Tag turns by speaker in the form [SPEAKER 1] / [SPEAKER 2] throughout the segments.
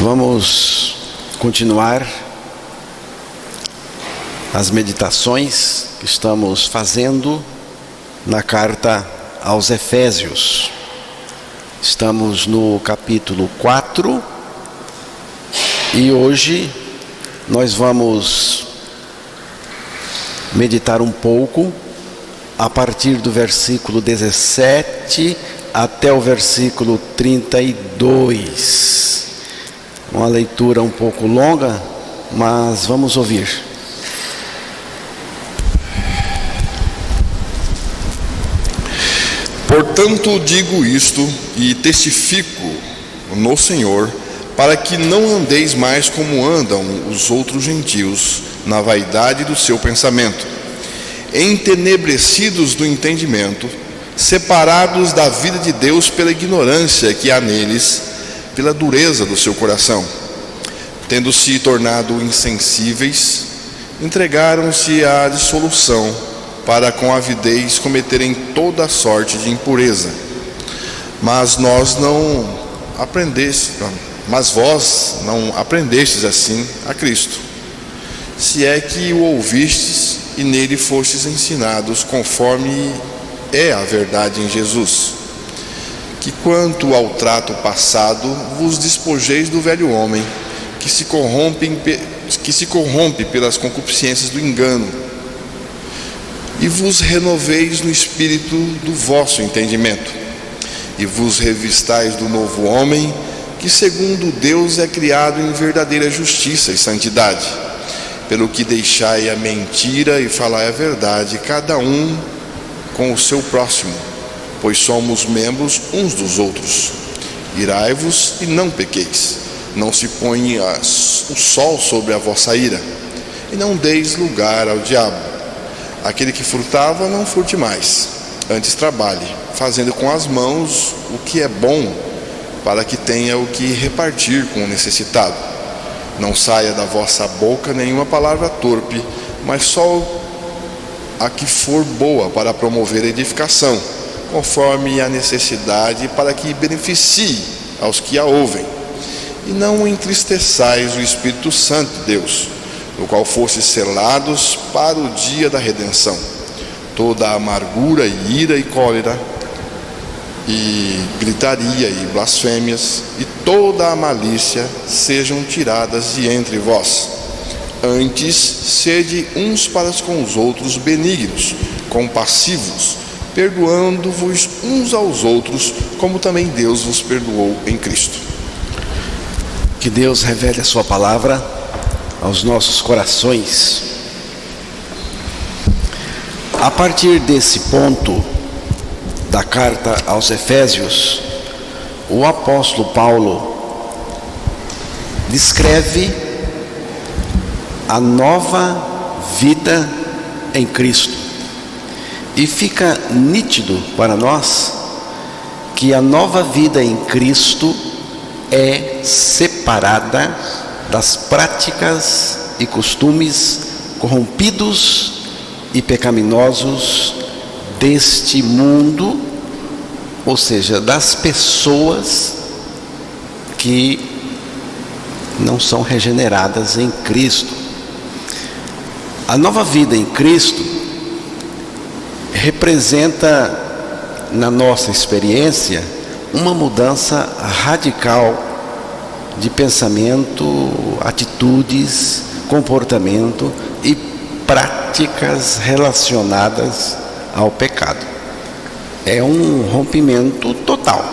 [SPEAKER 1] Vamos continuar as meditações que estamos fazendo na carta aos Efésios. Estamos no capítulo 4 e hoje nós vamos meditar um pouco a partir do versículo 17 até o versículo 32. Uma leitura um pouco longa, mas vamos ouvir.
[SPEAKER 2] Portanto, digo isto e testifico no Senhor, para que não andeis mais como andam os outros gentios, na vaidade do seu pensamento, entenebrecidos do entendimento, separados da vida de Deus pela ignorância que há neles, pela dureza do seu coração. Tendo-se tornado insensíveis, entregaram-se à dissolução, para com avidez cometerem toda sorte de impureza. Mas vós não aprendestes assim a Cristo, se é que o ouvistes e nele fostes ensinados, conforme é a verdade em Jesus. Que quanto ao trato passado, vos despojeis do velho homem, que se corrompe pelas concupiscências do engano, e vos renoveis no espírito do vosso entendimento, e vos revistais do novo homem, que segundo Deus é criado em verdadeira justiça e santidade. Pelo que deixai a mentira e falai a verdade, cada um com o seu próximo, pois somos membros uns dos outros. Irai-vos e não pequeis, não se ponha o sol sobre a vossa ira, e não deis lugar ao diabo. Aquele que furtava, não furte mais, antes trabalhe, fazendo com as mãos o que é bom, para que tenha o que repartir com o necessitado. Não saia da vossa boca nenhuma palavra torpe, mas só a que for boa para promover a edificação, conforme a necessidade, para que beneficie aos que a ouvem. E não entristeçais o Espírito Santo de Deus, no qual fostes selados para o dia da redenção. Toda a amargura e ira e cólera, e gritaria e blasfêmias, e toda a malícia sejam tiradas de entre vós. Antes, sede uns para com os outros benignos, compassivos, perdoando-vos uns aos outros, como também Deus vos perdoou em Cristo.
[SPEAKER 1] Que Deus revele a sua palavra aos nossos corações. A partir desse ponto da carta aos Efésios, o apóstolo Paulo descreve a nova vida em Cristo. E fica nítido para nós que a nova vida em Cristo é separada das práticas e costumes corrompidos e pecaminosos deste mundo, ou seja, das pessoas que não são regeneradas em Cristo. A nova vida em Cristo representa, na nossa experiência, uma mudança radical de pensamento, atitudes, comportamento e práticas relacionadas ao pecado. É um rompimento total.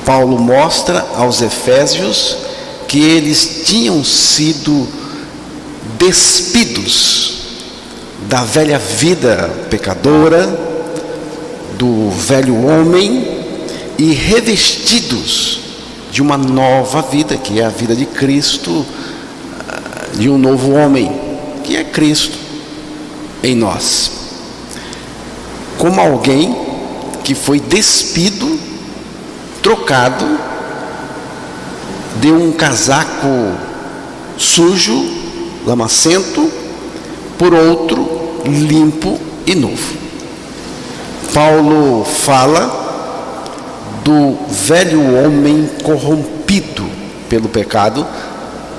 [SPEAKER 1] Paulo mostra aos Efésios que eles tinham sido despidos da velha vida pecadora, do velho homem, e revestidos de uma nova vida, que é a vida de Cristo, de um novo homem, que é Cristo em nós. Como alguém que foi despido, trocado, deu um casaco sujo, lamacento, por outro limpo e novo. Paulo fala do velho homem corrompido pelo pecado,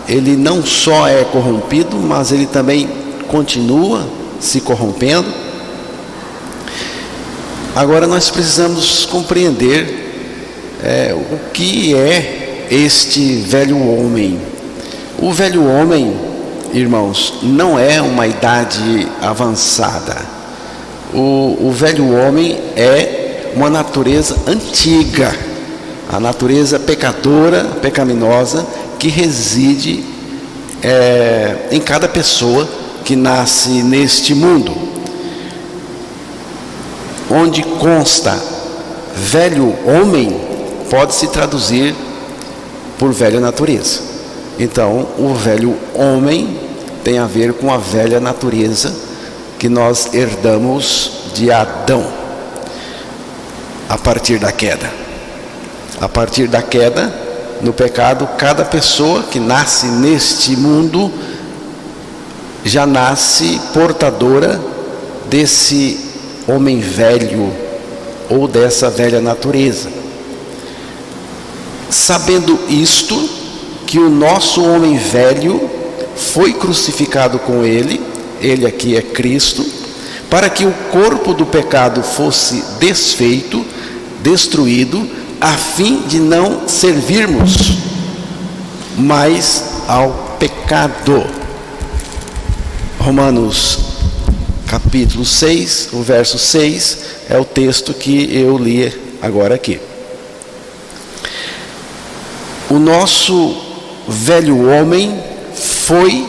[SPEAKER 1] ele não só é corrompido, mas ele também continua se corrompendo. Agora nós precisamos compreender o que é este velho homem. O velho homem, irmãos, não é uma idade avançada. O velho homem é uma natureza antiga, a natureza pecadora, pecaminosa, que reside em cada pessoa que nasce neste mundo. Onde consta velho homem, pode se traduzir por velha natureza. Então, o velho homem tem a ver com a velha natureza que nós herdamos de Adão, a partir da queda. A partir da queda, no pecado, cada pessoa que nasce neste mundo já nasce portadora desse homem velho ou dessa velha natureza. Sabendo isto, que o nosso homem velho foi crucificado com ele aqui é Cristo, para que o corpo do pecado fosse desfeito, destruído, a fim de não servirmos mais ao pecado. Romanos capítulo 6, o verso 6 é o texto que eu li agora aqui. O nosso velho homem foi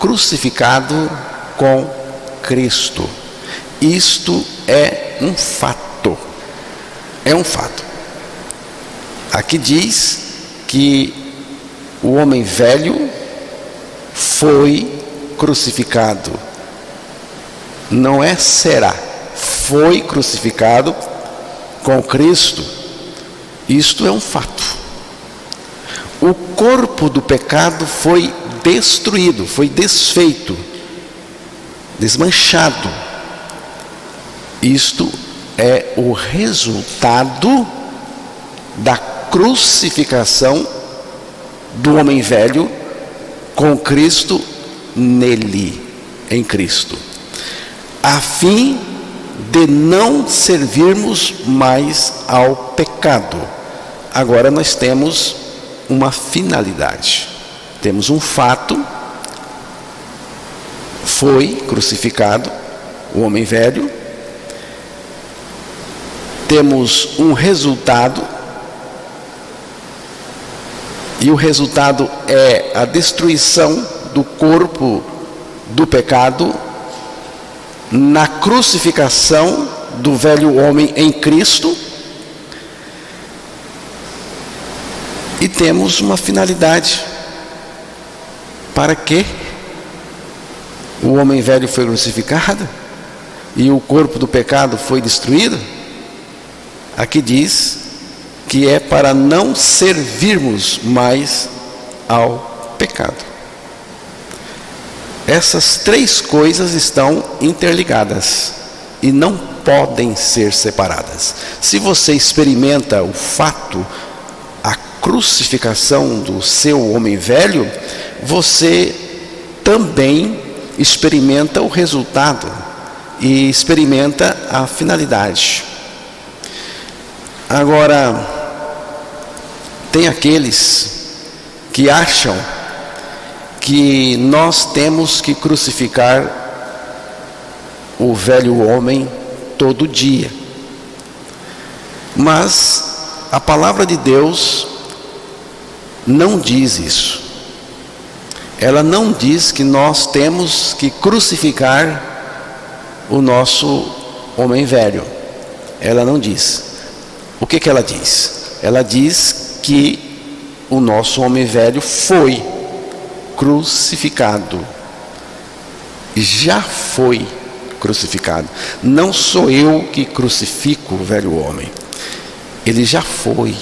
[SPEAKER 1] crucificado com Cristo. Isto é um fato. É um fato. Aqui diz que o homem velho foi crucificado. Não é será. Foi crucificado com Cristo. Isto é um fato. O corpo do pecado foi destruído, foi desfeito, desmanchado. Isto é o resultado da crucificação do homem velho com Cristo nele, em Cristo, a fim de não servirmos mais ao pecado. Agora nós temos uma finalidade, temos um fato: foi crucificado o homem velho. Temos um resultado, e o resultado é a destruição do corpo do pecado na crucificação do velho homem em Cristo. E temos uma finalidade: para que o homem velho foi crucificado e o corpo do pecado foi destruído. Aqui diz que é para não servirmos mais ao pecado. Essas três coisas estão interligadas e não podem ser separadas. Se você experimenta o fato, a crucificação do seu homem velho, você também experimenta o resultado e experimenta a finalidade. Agora, tem aqueles que acham que nós temos que crucificar o velho homem todo dia. Mas a palavra de Deus não diz isso. Ela não diz que nós temos que crucificar o nosso homem velho. Ela não diz. O que ela diz? Ela diz que o nosso homem velho foi crucificado. Já foi crucificado. Não sou eu que crucifico o velho homem. Ele já foi.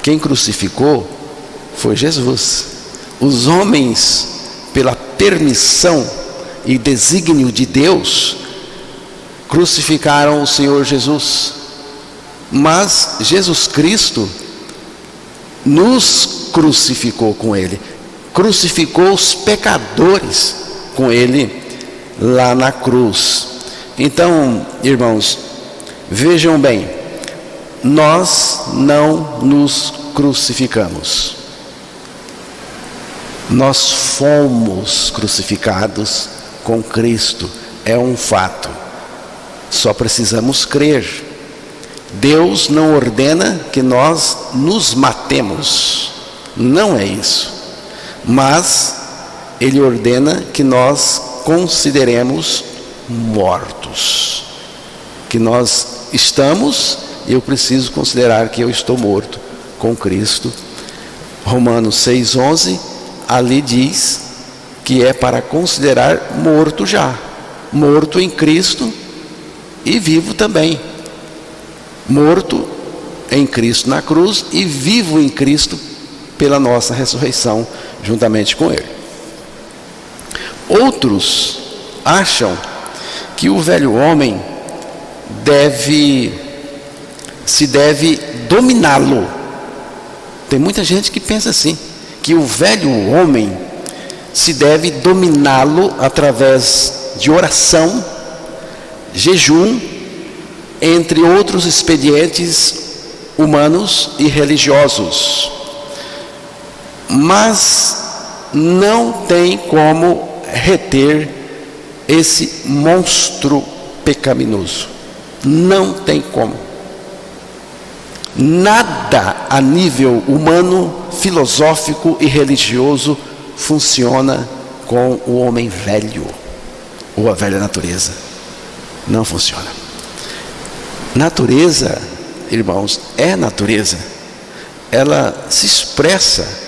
[SPEAKER 1] Quem crucificou foi Jesus. Os homens, pela permissão e desígnio de Deus, crucificaram o Senhor Jesus. Mas Jesus Cristo nos crucificou com ele, crucificou os pecadores com ele lá na cruz. Então, irmãos, vejam bem, nós não nos crucificamos, nós fomos crucificados com Cristo, é um fato, só precisamos crer. Deus não ordena que nós nos matemos, não é isso, mas Ele ordena que nós consideremos mortos, que nós estamos, eu preciso considerar que eu estou morto com Cristo. Romanos 6,11, ali diz que é para considerar morto já, morto em Cristo e vivo também, morto em Cristo na cruz e vivo em Cristo pela nossa ressurreição juntamente com Ele. Outros acham que o velho homem se deve dominá-lo. Tem muita gente que pensa assim, que o velho homem se deve dominá-lo através de oração, jejum, entre outros expedientes humanos e religiosos. Mas não tem como reter esse monstro pecaminoso. Não tem como. Nada a nível humano, filosófico e religioso funciona com o homem velho ou a velha natureza. Não funciona. Natureza, irmãos, é natureza. Ela se expressa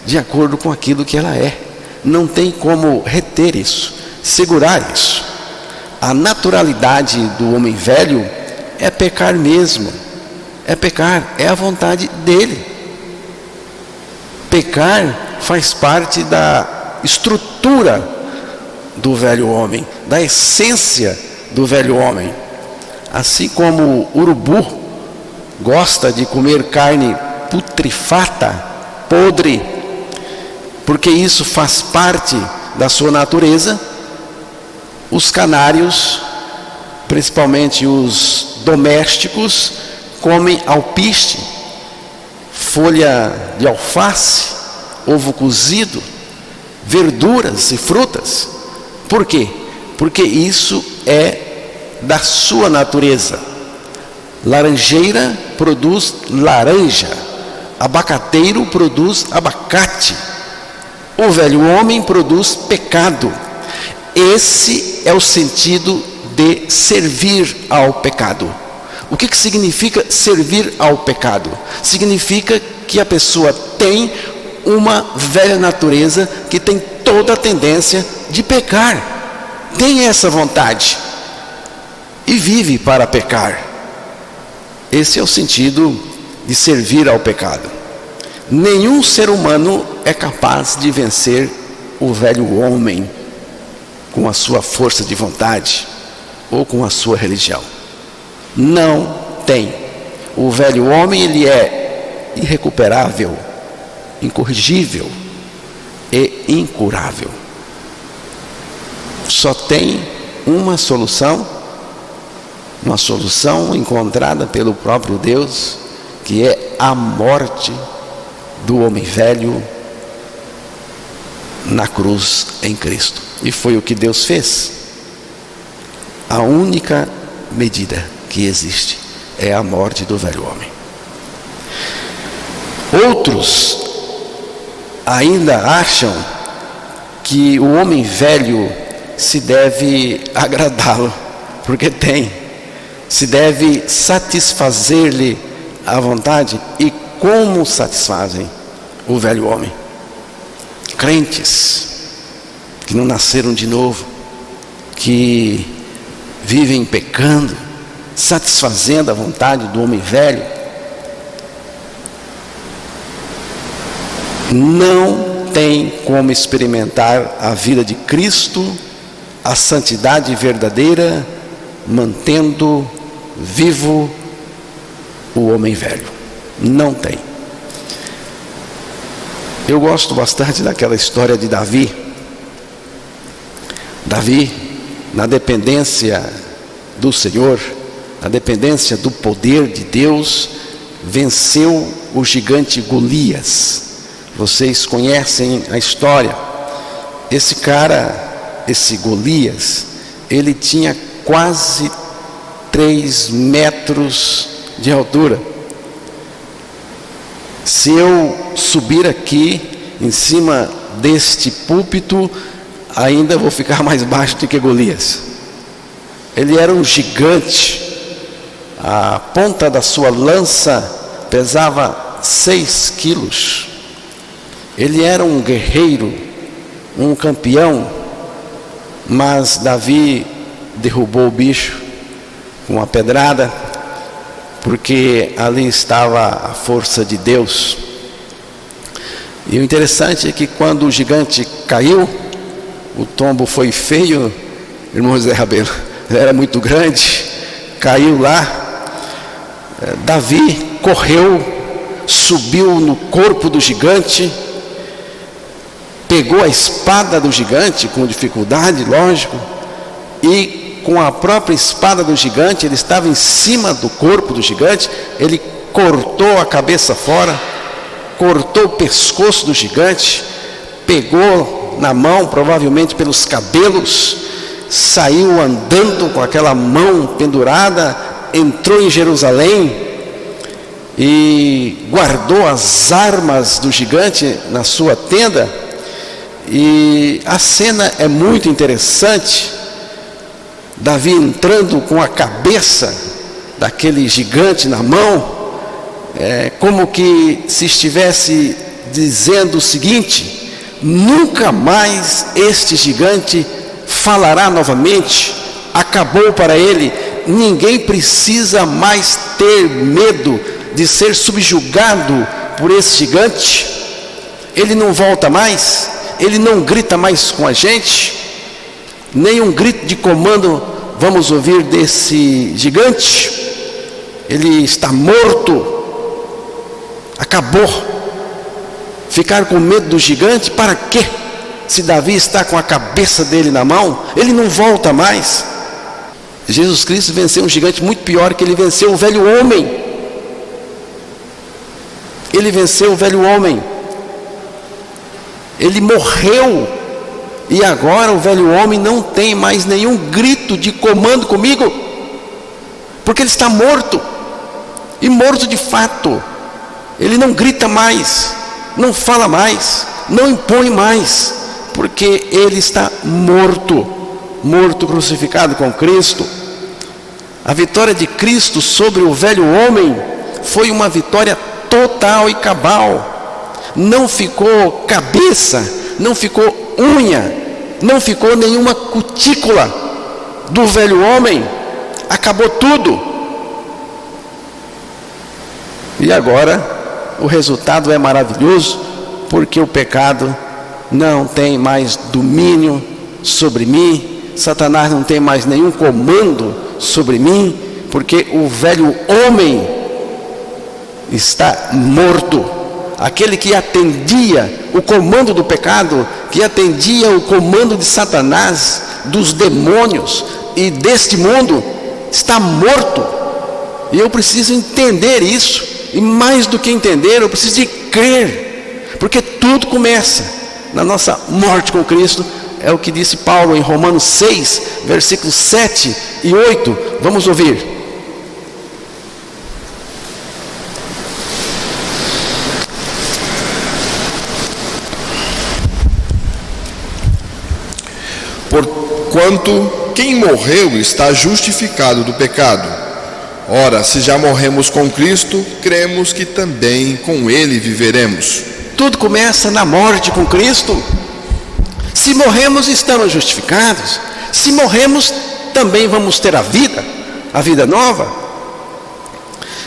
[SPEAKER 1] de acordo com aquilo que ela é. Não tem como reter isso, segurar isso. A naturalidade do homem velho é pecar mesmo. É pecar, é a vontade dele. Pecar faz parte da estrutura do velho homem, da essência do velho homem. Assim como o urubu gosta de comer carne putrefata, podre, porque isso faz parte da sua natureza, os canários, principalmente os domésticos, comem alpiste, folha de alface, ovo cozido, verduras e frutas. Por quê? Porque isso é da sua natureza. Laranjeira produz laranja, abacateiro produz abacate, o velho homem produz pecado. Esse é o sentido de servir ao pecado. O que significa servir ao pecado? Significa que a pessoa tem uma velha natureza que tem toda a tendência de pecar, tem essa vontade e vive para pecar. Esse é o sentido de servir ao pecado. Nenhum ser humano é capaz de vencer o velho homem com a sua força de vontade ou com a sua religião. Não tem. O velho homem, ele é irrecuperável, incorrigível e incurável. Só tem uma solução encontrada pelo próprio Deus, que é a morte do homem velho na cruz em Cristo. E foi o que Deus fez. A única medida que existe é a morte do velho homem. Outros ainda acham que o homem velho se deve agradá-lo, porque se deve satisfazer-lhe a vontade. E como satisfazem o velho homem? Crentes que não nasceram de novo, que vivem pecando, satisfazendo a vontade do homem velho. Não tem como experimentar a vida de Cristo, a santidade verdadeira, mantendo vivo o homem velho. Não tem. Eu gosto bastante daquela história de Davi. Davi, na dependência do Senhor, na dependência do poder de Deus, venceu o gigante Golias. Vocês conhecem a história. Esse cara, esse Golias, ele tinha quase 3 metros de altura. Se eu subir aqui em cima deste púlpito, ainda vou ficar mais baixo do que Golias. Ele era um gigante. A ponta da sua lança pesava 6 quilos. Ele era um guerreiro, um campeão, mas Davi derrubou o bicho com uma pedrada, porque ali estava a força de Deus. E o interessante é que quando o gigante caiu, o tombo foi feio, irmão José Rabelo, ele era muito grande, caiu lá. Davi correu, subiu no corpo do gigante, pegou a espada do gigante, com dificuldade, lógico, e com a própria espada do gigante, ele estava em cima do corpo do gigante, ele cortou a cabeça fora, cortou o pescoço do gigante, pegou na mão, provavelmente pelos cabelos, saiu andando com aquela mão pendurada, entrou em Jerusalém e guardou as armas do gigante na sua tenda. E a cena é muito interessante. Davi entrando com a cabeça daquele gigante na mão, como que se estivesse dizendo o seguinte: nunca mais este gigante falará novamente, acabou para ele, ninguém precisa mais ter medo de ser subjugado por esse gigante, ele não volta mais, ele não grita mais com a gente, nenhum grito de comando vamos ouvir desse gigante, ele está morto, acabou. Ficar com medo do gigante, para quê? Se Davi está com a cabeça dele na mão, ele não volta mais. Jesus Cristo venceu um gigante muito pior, que ele venceu o velho homem. Ele venceu o velho homem. Ele morreu. E agora o velho homem não tem mais nenhum grito de comando comigo, porque ele está morto. E morto de fato. Ele não grita mais, não fala mais, não impõe mais, porque ele está morto, morto, crucificado com Cristo. A vitória de Cristo sobre o velho homem foi uma vitória total e cabal. Não ficou cabeça, não ficou unha, não ficou nenhuma cutícula do velho homem. Acabou tudo. E agora o resultado é maravilhoso, porque o pecado não tem mais domínio sobre mim, Satanás não tem mais nenhum comando sobre mim, porque o velho homem está morto. Aquele que atendia o comando do pecado, que atendia o comando de Satanás, dos demônios e deste mundo, está morto. E eu preciso entender isso, e mais do que entender, eu preciso de crer, porque tudo começa na nossa morte com Cristo. É o que disse Paulo em Romanos 6, versículos 7 e 8. Vamos ouvir.
[SPEAKER 2] Porquanto quem morreu está justificado do pecado. Ora, se já morremos com Cristo, cremos que também com Ele viveremos.
[SPEAKER 1] Tudo começa na morte com Cristo. Se morremos, estamos justificados. Se morremos, também vamos ter a vida nova.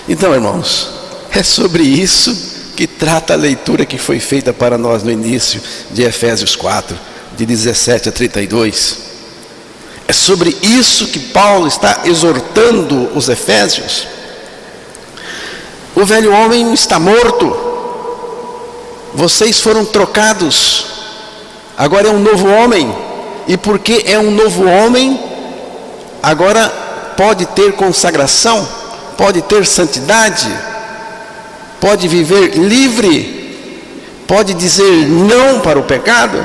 [SPEAKER 1] Então, irmãos, é sobre isso que trata a leitura que foi feita para nós no início de Efésios 4, de 17 a 32. É sobre isso que Paulo está exortando os efésios. O velho homem está morto. vocês foram trocados, agora é um novo homem. E porque é um novo homem, agora pode ter consagração, pode ter santidade, pode viver livre, pode dizer não para o pecado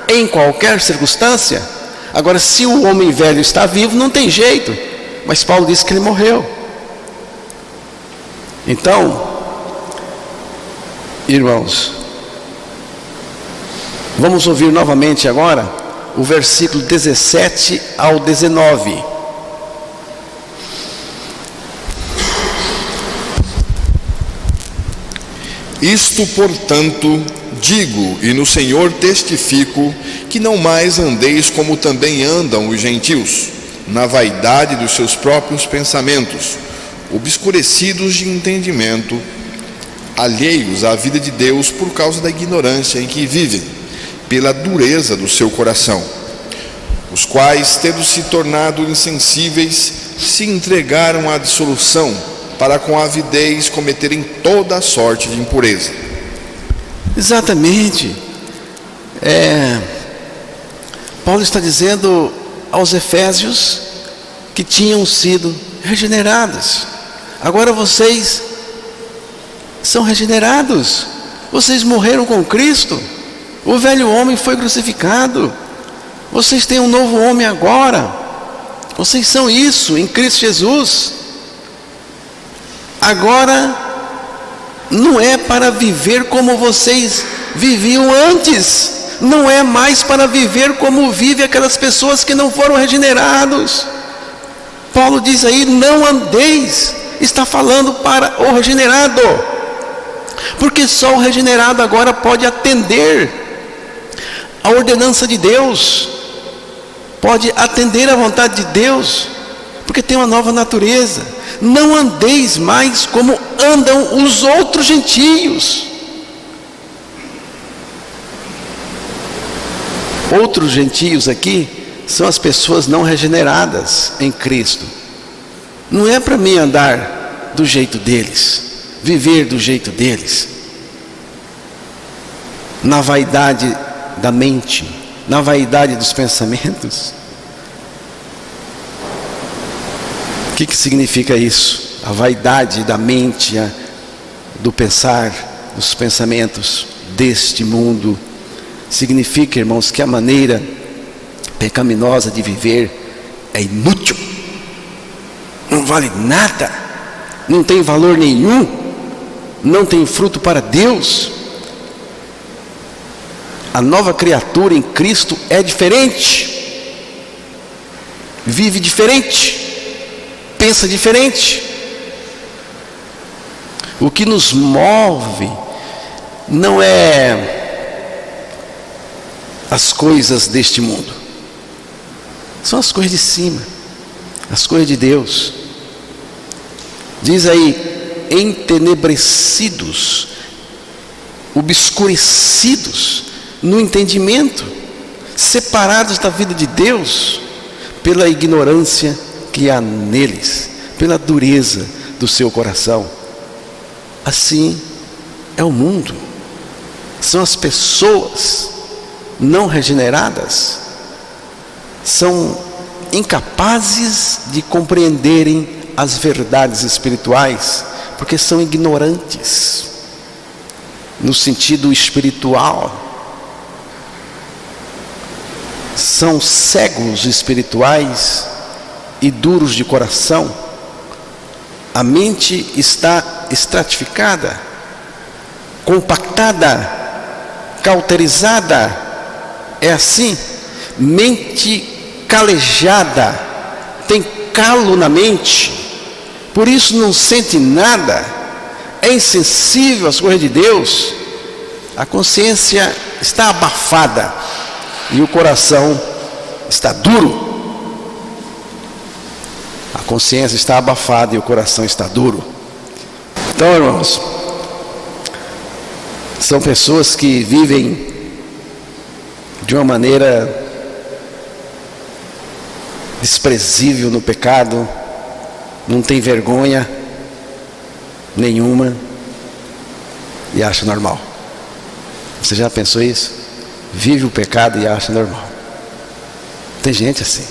[SPEAKER 1] em qualquer circunstância. Agora, se o homem velho está vivo, não tem jeito, mas Paulo disse que ele morreu. Então, irmãos, vamos ouvir novamente agora o versículo 17 ao 19.
[SPEAKER 2] Isto, portanto, digo e no Senhor testifico, que não mais andeis como também andam os gentios, na vaidade dos seus próprios pensamentos, obscurecidos de entendimento, alheios à vida de Deus por causa da ignorância em que vivem, pela dureza do seu coração, os quais, tendo se tornado insensíveis, se entregaram à dissolução, para com avidez cometerem toda a sorte de impureza.
[SPEAKER 1] Exatamente. Paulo está dizendo aos Efésios que tinham sido regenerados. Agora vocês são regenerados. Vocês morreram com Cristo. O velho homem foi crucificado. Vocês têm um novo homem agora. Vocês são isso em Cristo Jesus. Agora não é para viver como vocês viviam antes. Não é mais para viver como vivem aquelas pessoas que não foram regenerados. Paulo diz aí, não andeis. Está falando para o regenerado. Porque só o regenerado agora pode atender a ordenança de Deus. Pode atender à vontade de Deus. Porque tem uma nova natureza. Não andeis mais como andam os outros gentios. Outros gentios aqui são as pessoas não regeneradas em Cristo. Não é para mim andar do jeito deles, viver do jeito deles, na vaidade da mente, na vaidade dos pensamentos. O que significa isso? A vaidade da mente, do pensar, dos pensamentos deste mundo. Significa, irmãos, que a maneira pecaminosa de viver é inútil, não vale nada, não tem valor nenhum, não tem fruto para Deus. A nova criatura em Cristo é diferente, vive diferente, pensa diferente. O que nos move não é as coisas deste mundo, são as coisas de cima, as coisas de Deus. Diz aí, entenebrecidos, obscurecidos no entendimento, separados da vida de Deus pela ignorância que há neles, pela dureza do seu coração. Assim é o mundo, são as pessoas não regeneradas, são incapazes de compreenderem as verdades espirituais, porque são ignorantes no sentido espiritual, são cegos espirituais e duros de coração. A mente está estratificada, compactada, cauterizada. É assim, mente calejada, tem calo na mente, por isso não sente nada, é insensível às coisas de Deus. A consciência está abafada e o coração está duro. A consciência está abafada e o coração está duro. Então, irmãos, são pessoas que vivem de uma maneira desprezível no pecado, não tem vergonha nenhuma e acha normal. Você já pensou isso? Vive o pecado e acha normal. Tem gente assim.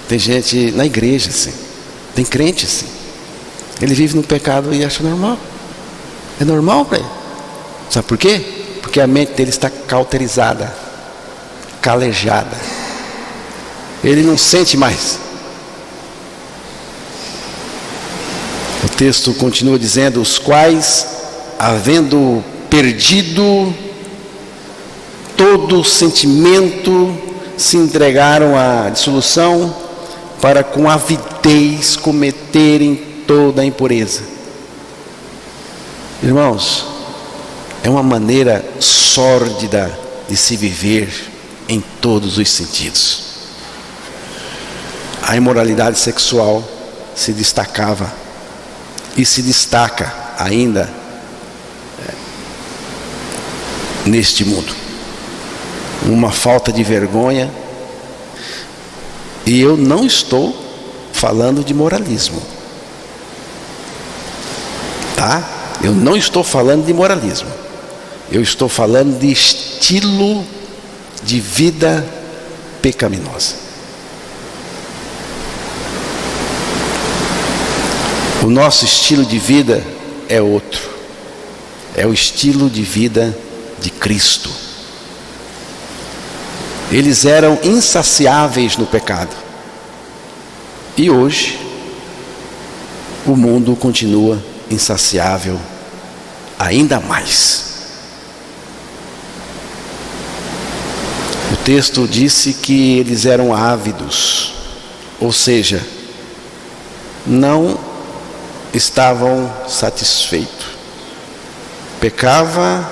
[SPEAKER 1] Tem gente na igreja assim. Tem crente assim. Ele vive no pecado e acha normal. É normal para ele. Sabe por quê? Porque a mente dele está cauterizada, calejada. Ele não sente mais. O texto continua dizendo: os quais, havendo perdido todo sentimento, se entregaram à dissolução, para com avidez cometerem toda a impureza. Irmãos, é uma maneira sórdida de se viver em todos os sentidos. A imoralidade sexual se destacava e se destaca ainda neste mundo. Uma falta de vergonha. E eu não estou falando de moralismo, tá? Eu não estou falando de moralismo. Eu estou falando de estilo de vida pecaminosa. O nosso estilo de vida é outro. É o estilo de vida de Cristo. Eles eram insaciáveis no pecado. E hoje, o mundo continua insaciável ainda mais. O texto disse que eles eram ávidos, ou seja, não estavam satisfeitos. Pecava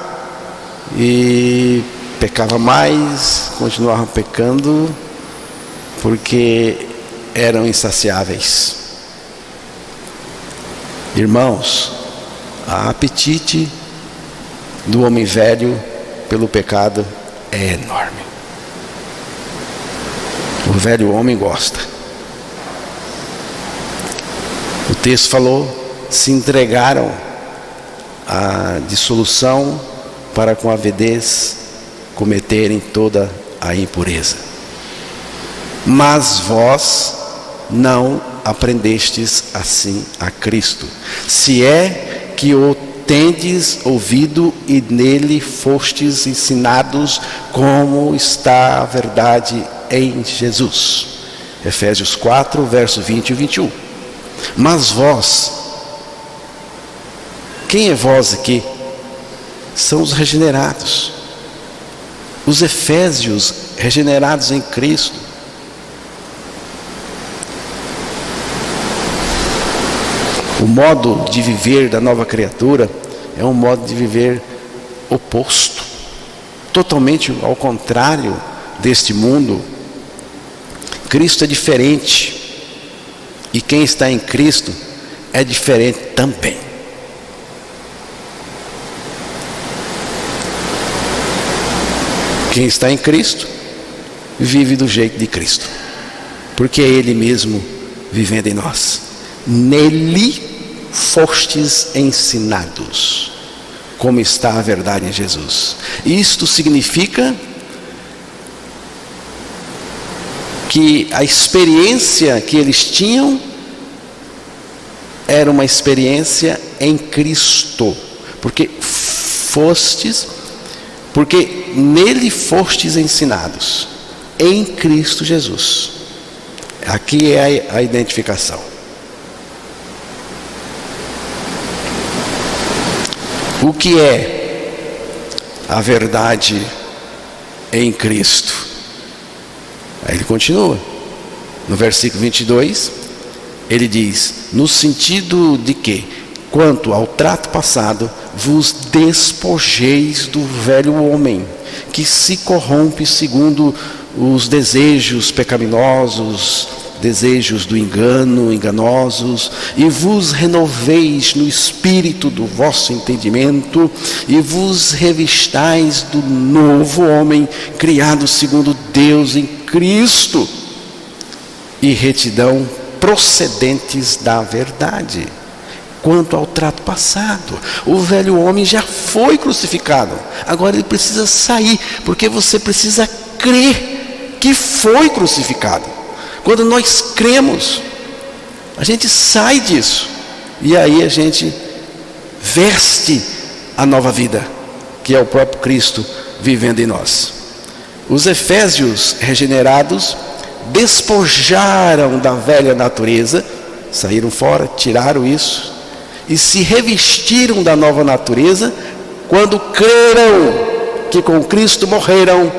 [SPEAKER 1] e pecava mais, continuavam pecando, porque eram insaciáveis. Irmãos, o apetite do homem velho pelo pecado é enorme. O velho homem gosta. O texto falou: se entregaram à dissolução, para com avidez cometerem toda a impureza. Mas vós não aprendestes assim a Cristo, se é que o tendes ouvido e nele fostes ensinados, como está a verdade em Jesus. Efésios 4, verso 20 e 21. Mas vós, quem é vós aqui? São os regenerados, os efésios regenerados em Cristo. O modo de viver da nova criatura é um modo de viver oposto, totalmente ao contrário deste mundo. Cristo é diferente, e quem está em Cristo é diferente também. Quem está em Cristo vive do jeito de Cristo, porque é Ele mesmo vivendo em nós. Nele fostes ensinados, como está a verdade em Jesus. Isto significa que a experiência que eles tinham era uma experiência em Cristo, porque nele fostes ensinados, em Cristo Jesus. Aqui é a identificação. O que é a verdade em Cristo? Aí ele continua, no versículo 22, ele diz: no sentido de que, quanto ao trato passado, vos despojeis do velho homem, que se corrompe segundo os desejos pecaminosos, desejos do engano, enganosos, e vos renoveis no espírito do vosso entendimento, e vos revistais do novo homem, criado segundo Deus em Cristo, e retidão procedentes da verdade. quanto ao trato passado. O velho homem já foi crucificado, agora ele precisa sair, porque você precisa crer que foi crucificado. Quando nós cremos, a gente sai disso, e aí a gente veste a nova vida, que é o próprio Cristo vivendo em nós. Os efésios regenerados despojaram da velha natureza, saíram fora, tiraram isso, e se revestiram da nova natureza, quando creram que com Cristo morreram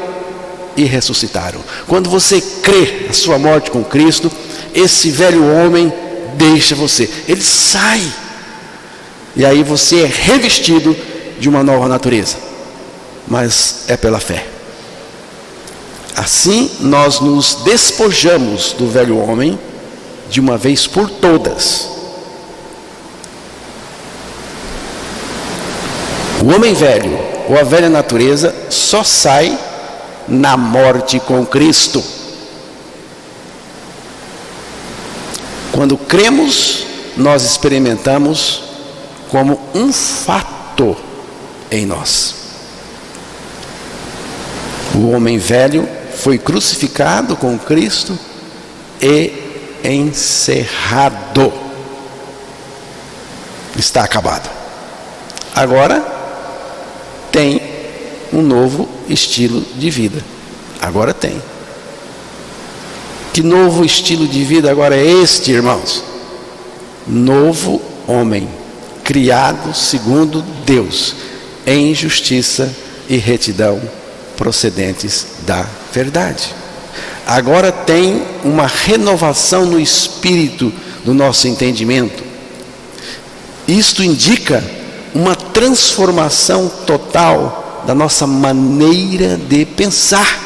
[SPEAKER 1] e ressuscitaram. Quando você crê na sua morte com Cristo, esse velho homem deixa você, ele sai, e aí você é revestido de uma nova natureza, mas é pela fé. Assim nós nos despojamos do velho homem de uma vez por todas. O homem velho ou a velha natureza só sai na morte com Cristo. Quando cremos, nós experimentamos como um fato em nós. O homem velho foi crucificado com Cristo e encerrado. Está acabado. Agora tem um novo estilo de vida. Agora tem. Que novo estilo de vida agora é este, irmãos? Novo homem, criado segundo Deus, em justiça e retidão, procedentes da verdade. Agora tem uma renovação no espírito do nosso entendimento. Isto indica uma transformação total da nossa maneira de pensar,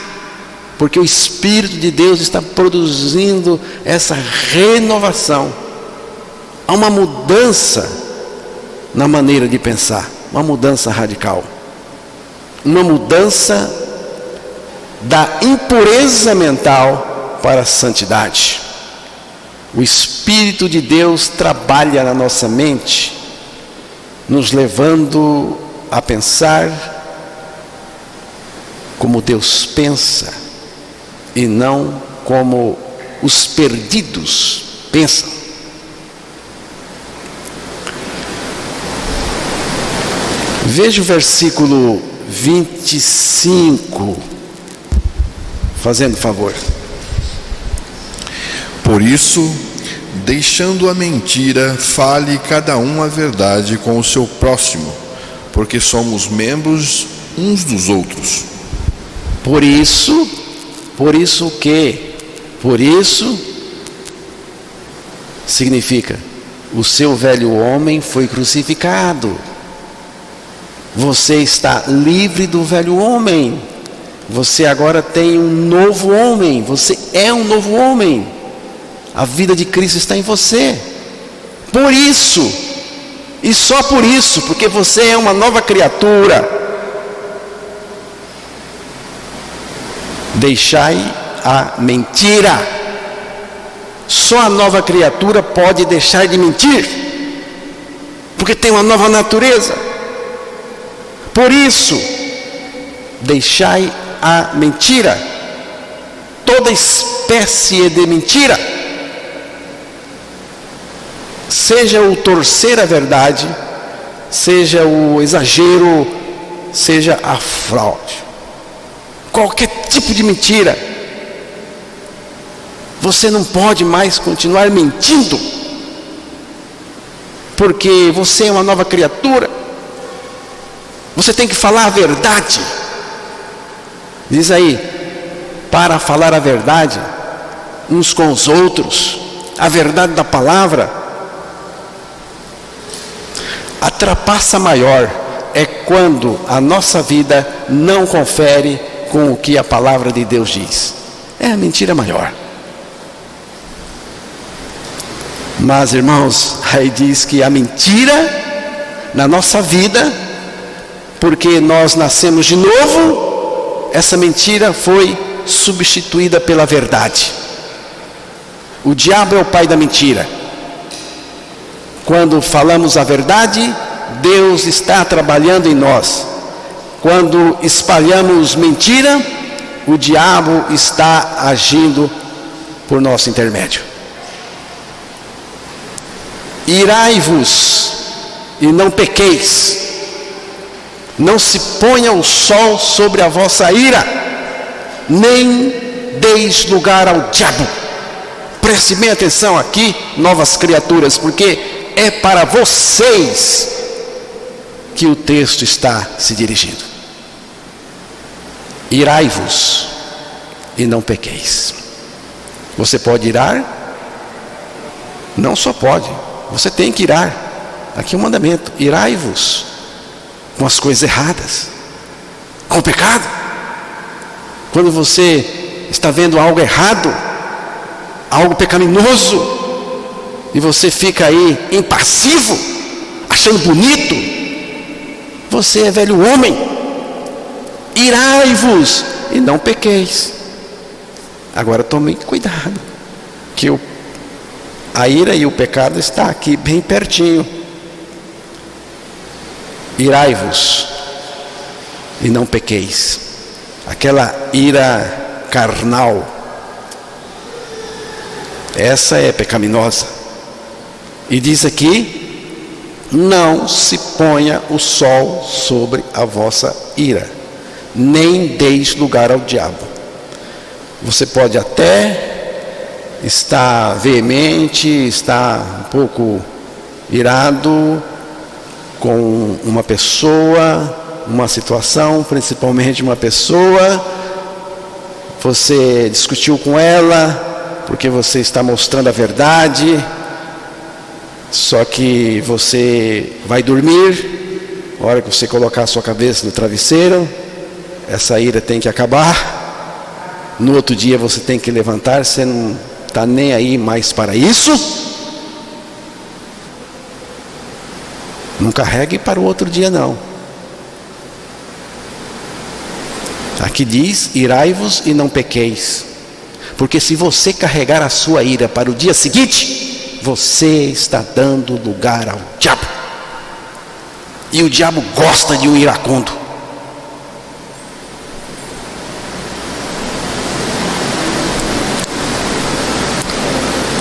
[SPEAKER 1] porque o Espírito de Deus está produzindo essa renovação. Há uma mudança na maneira de pensar, uma mudança radical, uma mudança da impureza mental para a santidade. O Espírito de Deus trabalha na nossa mente, nos levando a pensar como Deus pensa e não como os perdidos pensam. Veja o versículo 25, fazendo favor.
[SPEAKER 2] Por isso, deixando a mentira, fale cada um a verdade com o seu próximo, porque somos membros uns dos outros.
[SPEAKER 1] Por isso o quê? Por isso significa, o seu velho homem foi crucificado. Você está livre do velho homem. Você agora tem um novo homem. Você é um novo homem. A vida de Cristo está em você. Por isso, e só por isso, porque você é uma nova criatura, deixai a mentira. Só a nova criatura pode deixar de mentir, porque tem uma nova natureza. Por isso, deixai a mentira, toda espécie de mentira, seja o torcer a verdade, seja o exagero, seja a fraude, qualquer tipo de mentira. Você não pode mais continuar mentindo, porque você é uma nova criatura. Você tem que falar a verdade. Diz aí, para falar a verdade uns com os outros, a verdade da palavra. A trapaça maior é quando a nossa vida não confere com o que a palavra de Deus diz. É a mentira maior. Mas, irmãos, aí diz que a mentira na nossa vida, porque nós nascemos de novo, essa mentira foi substituída pela verdade. O diabo é o pai da mentira. Quando falamos a verdade, Deus está trabalhando em nós. Quando espalhamos mentira, o diabo está agindo por nosso intermédio. Irai-vos e não pequeis. Não se ponha o sol sobre a vossa ira, nem deis lugar ao diabo. Preste bem atenção aqui, novas criaturas, porque é para vocês que o texto está se dirigindo. Irai-vos e não pequeis. Você pode irar? Não só pode, você tem que irar. Aqui é um mandamento: irai-vos com as coisas erradas, com o pecado. Quando você está vendo algo errado, algo pecaminoso, e você fica aí impassivo, achando bonito, você é velho homem. Irai-vos e não pequeis. Agora tome cuidado, que a ira e o pecado está aqui bem pertinho. Irai-vos e não pequeis. Aquela ira carnal, essa é pecaminosa. E diz aqui: não se ponha o sol sobre a vossa ira, nem deis lugar ao diabo. Você pode até estar veemente, estar um pouco irado com uma pessoa, uma situação, principalmente uma pessoa. Você discutiu com ela porque você está mostrando a verdade, só que você vai dormir. A hora que você colocar a sua cabeça no travesseiro, essa ira tem que acabar. No outro dia você tem que levantar, você não está nem aí mais para isso. Não carregue para o outro dia não. Aqui diz: irai-vos e não pequeis. Porque se você carregar a sua ira para o dia seguinte, você está dando lugar ao diabo. E o diabo gosta de um iracundo.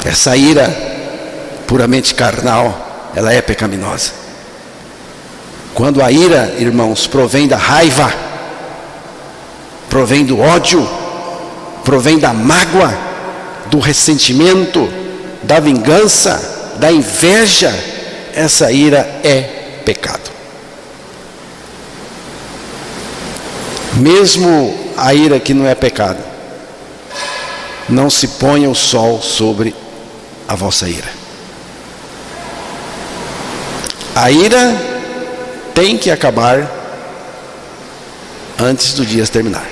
[SPEAKER 1] Essa ira puramente carnal, ela é pecaminosa. Quando a ira, irmãos, provém da raiva, provém do ódio, provém da mágoa, do ressentimento, da vingança, da inveja, essa ira é pecado. Mesmo a ira que não é pecado, não se ponha o sol sobre a vossa ira. A ira tem que acabar antes do dia terminar.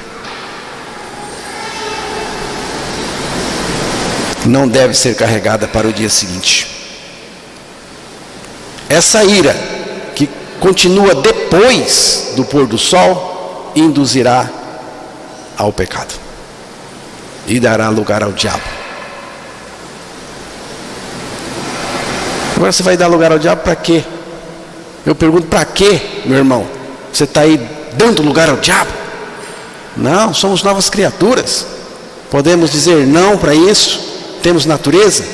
[SPEAKER 1] Não deve ser carregada para o dia seguinte. Essa ira que continua depois do pôr do sol induzirá ao pecado e dará lugar ao diabo. Agora você vai dar lugar ao diabo para quê? Eu pergunto: para quê, meu irmão? Você está aí dando lugar ao diabo? Não, somos novas criaturas. Podemos dizer não para isso. Temos natureza.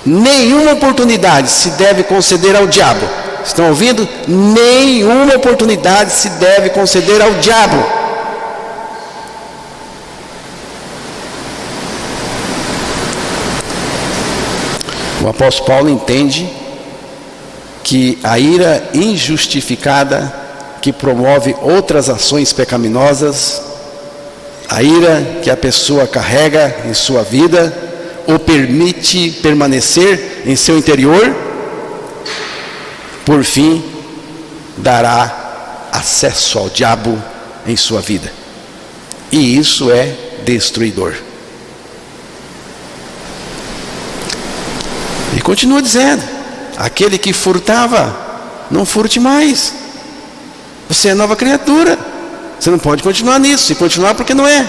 [SPEAKER 1] Nenhuma oportunidade se deve conceder ao diabo. Estão ouvindo? Nenhuma oportunidade se deve conceder ao diabo. O apóstolo Paulo entende que a ira injustificada que promove outras ações pecaminosas, a ira que a pessoa carrega em sua vida ou permite permanecer em seu interior, por fim dará acesso ao diabo em sua vida. E isso é destruidor. E continua dizendo: aquele que furtava, não furte mais. Você é nova criatura. Você não pode continuar nisso. Se continuar, porque não é.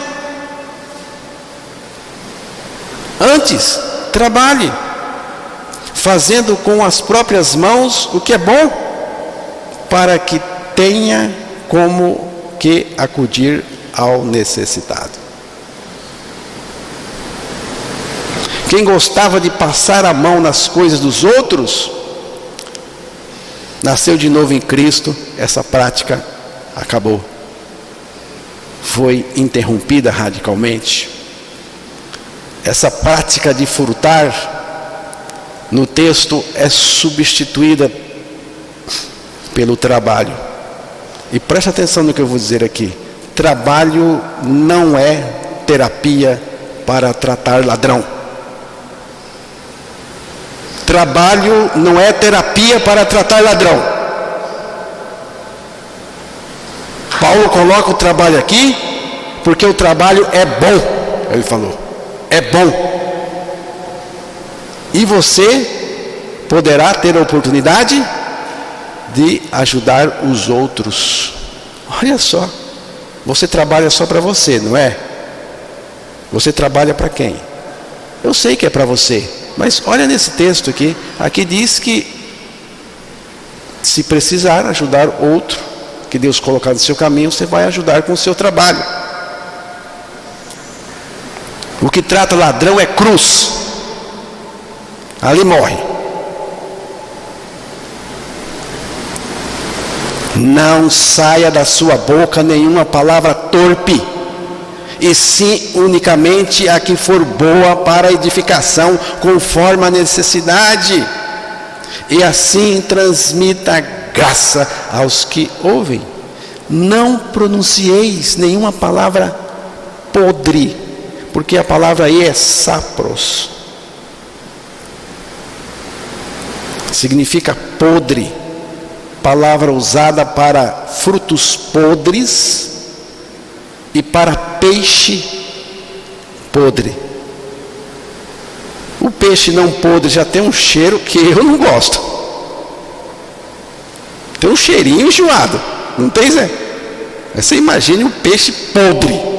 [SPEAKER 1] Antes, trabalhe. fazendo com as próprias mãos o que é bom, para que tenha como que acudir ao necessitado. Quem gostava de passar a mão nas coisas dos outros, nasceu de novo em Cristo, essa prática acabou. Foi interrompida radicalmente. Essa prática de furtar, no texto, é substituída pelo trabalho. E preste atenção no que eu vou dizer aqui. Trabalho não é terapia para tratar ladrão. Trabalho não é terapia para tratar ladrão. Paulo coloca o trabalho aqui, porque o trabalho é bom, ele falou, é bom. E você poderá ter a oportunidade de ajudar os outros. Olha só, você trabalha só para você, não é? Você trabalha para quem? Eu sei que é para você. Mas olha nesse texto aqui, aqui diz que se precisar ajudar outro, que Deus colocar no seu caminho, você vai ajudar com o seu trabalho. O que trata ladrão é cruz, ali morre. Não saia da sua boca nenhuma palavra torpe, e sim unicamente a que for boa para a edificação, conforme a necessidade, e assim transmita graça aos que ouvem. Não pronuncieis nenhuma palavra podre, porque a palavra aí é sapros, significa podre, palavra usada para frutos podres e para peixe podre. O peixe não podre já tem um cheiro que eu não gosto. Tem um cheirinho enjoado, não tem, Zé? Mas você imagine um peixe podre.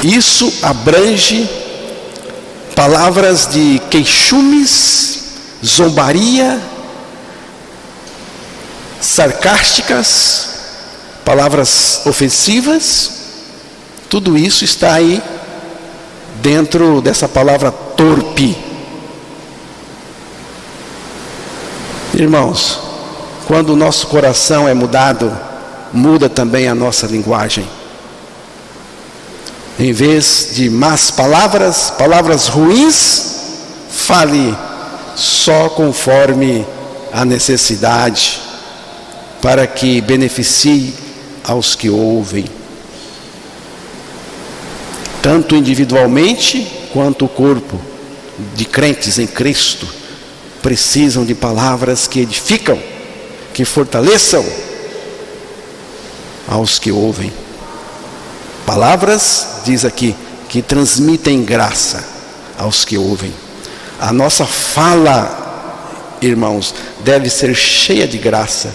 [SPEAKER 1] Isso abrange palavras de queixumes, zombaria, sarcásticas, palavras ofensivas. Tudo isso está aí dentro dessa palavra torpe. Irmãos, quando o nosso coração é mudado, muda também a nossa linguagem. Em vez de más palavras, palavras ruins, fale só conforme a necessidade, para que beneficie aos que ouvem. Tanto individualmente, quanto o corpo de crentes em Cristo, precisam de palavras que edificam, que fortaleçam aos que ouvem. Palavras, diz aqui, que transmitem graça aos que ouvem. A nossa fala, irmãos, deve ser cheia de graça,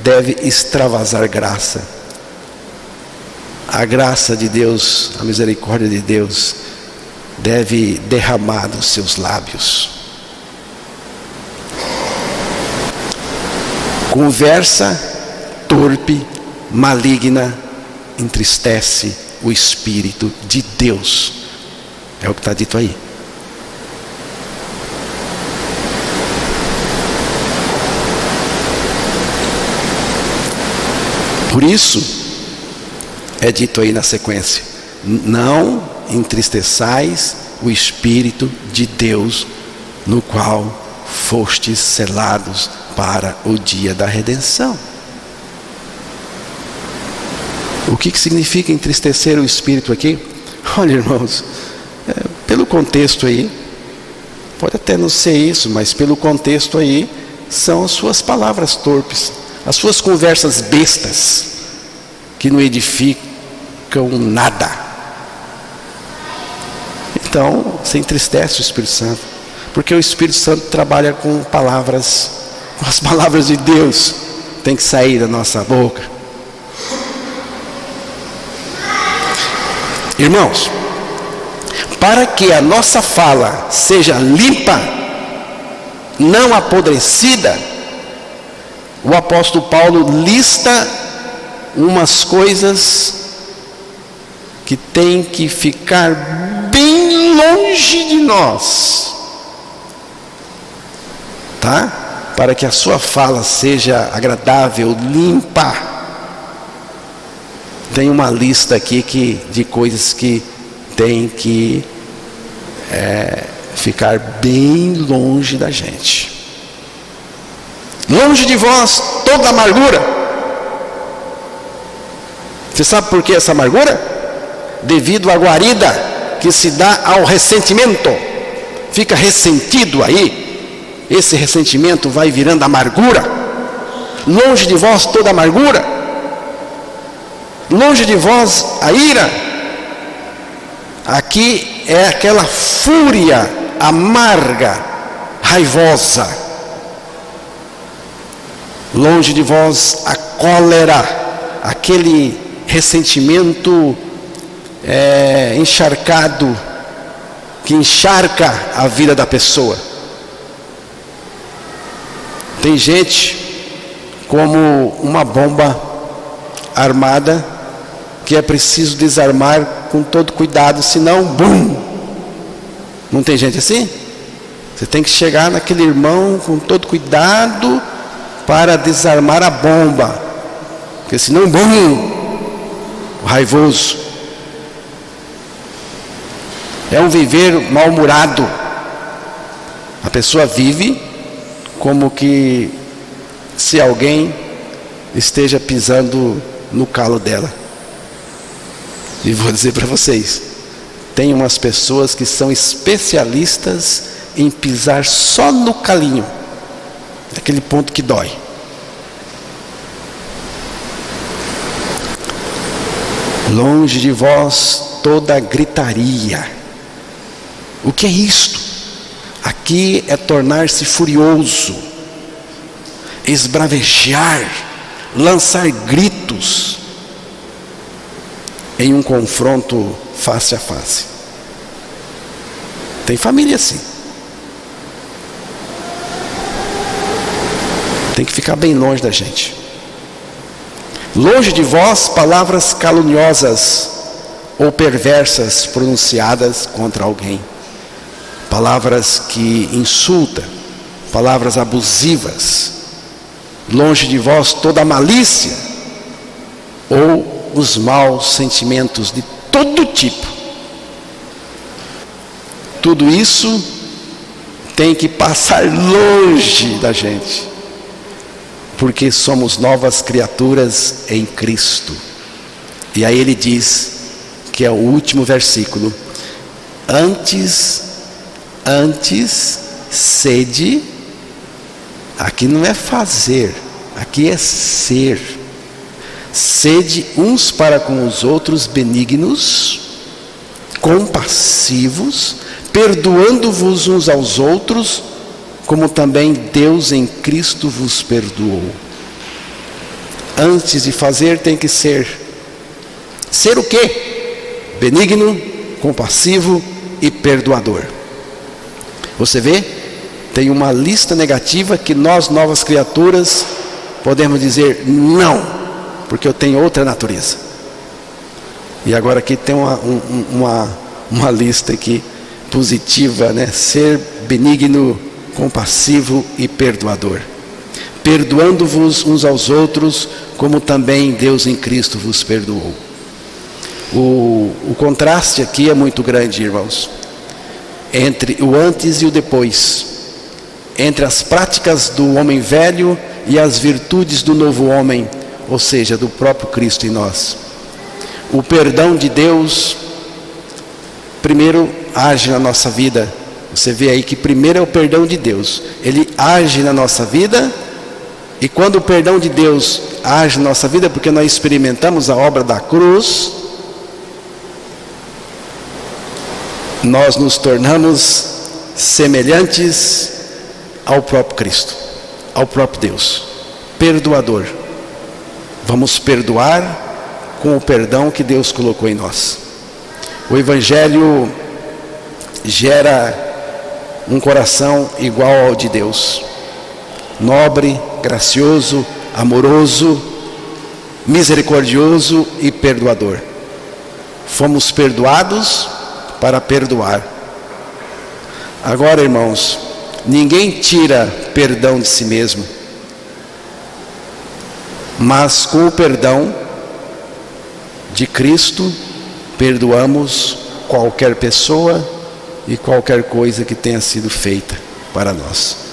[SPEAKER 1] deve extravasar graça. A graça de Deus, a misericórdia de Deus, deve derramar dos seus lábios. Conversa torpe, maligna, entristece o Espírito de Deus. É o que está dito aí. Por isso, é dito aí na sequência: não entristeçais o Espírito de Deus, no qual fostes selados para o dia da redenção. O que significa entristecer o Espírito aqui? Olha, irmãos, pelo contexto aí, pode até não ser isso, mas pelo contexto aí, são as suas palavras torpes, as suas conversas bestas, que não edificam nada. Então, você entristece o Espírito Santo, porque o Espírito Santo trabalha com palavras, com as palavras de Deus, tem que sair da nossa boca. Irmãos, para que a nossa fala seja limpa, não apodrecida, o apóstolo Paulo lista umas coisas que tem que ficar bem longe de nós, tá? Para que a sua fala seja agradável, limpa. Tem uma lista aqui de coisas que tem que ficar bem longe da gente. Longe de vós toda amargura. Você sabe por que essa amargura? Devido à guarida que se dá ao ressentimento. Fica ressentido aí. Esse ressentimento vai virando amargura. Longe de vós toda amargura. Longe de vós a ira. Aqui é aquela fúria amarga, raivosa. Longe de vós a cólera, aquele ressentimento encharcado, que encharca a vida da pessoa. Tem gente como uma bomba armada que é preciso desarmar com todo cuidado, senão, bum! Não tem gente assim? Você tem que chegar naquele irmão com todo cuidado para desarmar a bomba, porque senão, bum! Raivoso. É um viver mal-humorado. A pessoa vive como que se alguém esteja pisando no calo dela. E vou dizer para vocês, tem umas pessoas que são especialistas em pisar só no calinho, aquele ponto que dói. Longe de vós toda gritaria. O que é isto? Aqui é tornar-se furioso, esbravejar, lançar gritos em um confronto face a face. Tem família assim. Tem que ficar bem longe da gente. Longe de vós palavras caluniosas ou perversas pronunciadas contra alguém. Palavras que insultam, palavras abusivas. Longe de vós toda a malícia ou os maus sentimentos de todo tipo. Tudo isso tem que passar longe da gente, porque somos novas criaturas em Cristo. E aí ele diz, que é o último versículo: antes sede. Aqui não é fazer, aqui é ser. Sede uns para com os outros benignos, compassivos, perdoando-vos uns aos outros, como também Deus em Cristo vos perdoou. Antes de fazer tem que ser. Ser o quê? Benigno, compassivo e perdoador. Você vê? Tem uma lista negativa que nós, novas criaturas, podemos dizer não, porque eu tenho outra natureza. E agora aqui tem uma lista aqui positiva, né? Ser benigno, compassivo e perdoador. Perdoando-vos uns aos outros, como também Deus em Cristo vos perdoou. O contraste aqui é muito grande, irmãos, entre o antes e o depois, entre as práticas do homem velho e as virtudes do novo homem, ou seja, do próprio Cristo em nós. O perdão de Deus primeiro age na nossa vida. Você vê aí que primeiro é o perdão de Deus. Ele age na nossa vida, e quando o perdão de Deus age na nossa vida, porque nós experimentamos a obra da cruz, nós nos tornamos semelhantes ao próprio Cristo, ao próprio Deus, perdoador. Vamos perdoar com o perdão que Deus colocou em nós. O Evangelho gera um coração igual ao de Deus, nobre, gracioso, amoroso, misericordioso e perdoador. Fomos perdoados para perdoar. Agora, irmãos, ninguém tira perdão de si mesmo, mas com o perdão de Cristo, perdoamos qualquer pessoa e qualquer coisa que tenha sido feita para nós.